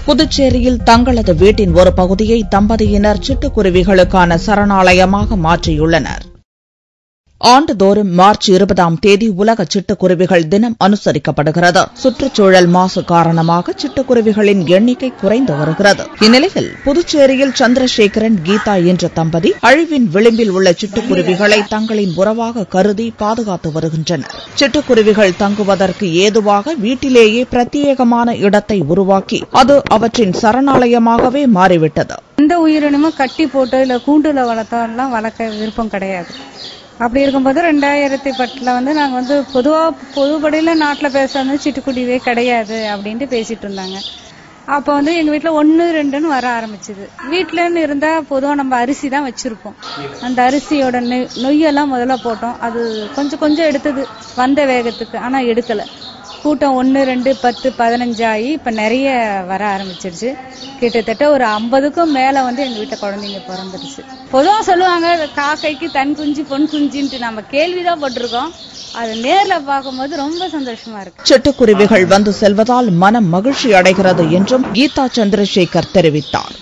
புதுச்சேரியில் தங்களது வீட்டின் ஒரு பகுதியை தம்பதியினர் சிட்டுக்குருவிகளுக்கான சரணாலயமாக மாற்றியுள்ளனர். ஆண்டுதோறும் மார்ச் 20ஆம் தேதி உலக சிட்டுக்குருவிகள் தினம் அனுசரிக்கப்படுகிறது. சுற்றுச்சூழல் மாசு காரணமாக சிட்டுக்குருவிகளின் எண்ணிக்கை குறைந்து வருகிறது. இந்நிலையில் புதுச்சேரியில் சந்திரசேகரன், கீதா என்ற தம்பதி அழிவின் விளிம்பில் உள்ள சிட்டுக்குருவிகளை தங்களின் உறவாக கருதி பாதுகாத்து வருகின்றனர். சிட்டுக்குருவிகள் தங்குவதற்கு ஏதுவாக வீட்டிலேயே பிரத்யேகமான இடத்தை உருவாக்கி அது அவற்றின் சரணாலயமாகவே மாறிவிட்டது. எந்த உயிரினமும் கட்டி போட்டோ இல்ல கூண்டுல வளர்த்தோம்லாம் வளர்க்க விருப்பம் கிடையாது. அப்படி இருக்கும்போது 2010 நாங்க பொதுப்படையில நாட்டுல பேசுறது சிட்டுக்குருவியே கிடையாது அப்படின்ட்டு பேசிட்டு இருந்தாங்க. அப்ப எங்க வீட்டுல 1, 2ன்னு வர ஆரம்பிச்சது. வீட்டுலன்னு இருந்தா பொதுவா நம்ம அரிசி தான் வச்சிருப்போம். அந்த அரிசியோட நொய்யெல்லாம் முதல்ல போட்டோம். அது கொஞ்சம் எடுத்தது வந்த வேகத்துக்கு. ஆனா எடுக்கல. கூட்டம் 1, 2, 10, 15 ஆகி இப்ப நிறைய வர ஆரம்பிச்சிருச்சு. கிட்டத்தட்ட ஒரு 50க்கும் மேல எங்க வீட்டுல குழந்தைங்க பிறந்துருச்சு. பொதுவா சொல்லுவாங்க காக்கைக்கு தன் குஞ்சு பொன் குஞ்சுன்ட்டு, நம்ம கேள்விதான் பட்டிருக்கோம். அது நேர்ல பார்க்கும்போது ரொம்ப சந்தோஷமா இருக்கு. சிட்டுக்குருவிகள் வந்து செல்வதால் மனம் மகிழ்ச்சி அடைகிறது என்றும் கீதா சந்திரசேகர் தெரிவித்தார்.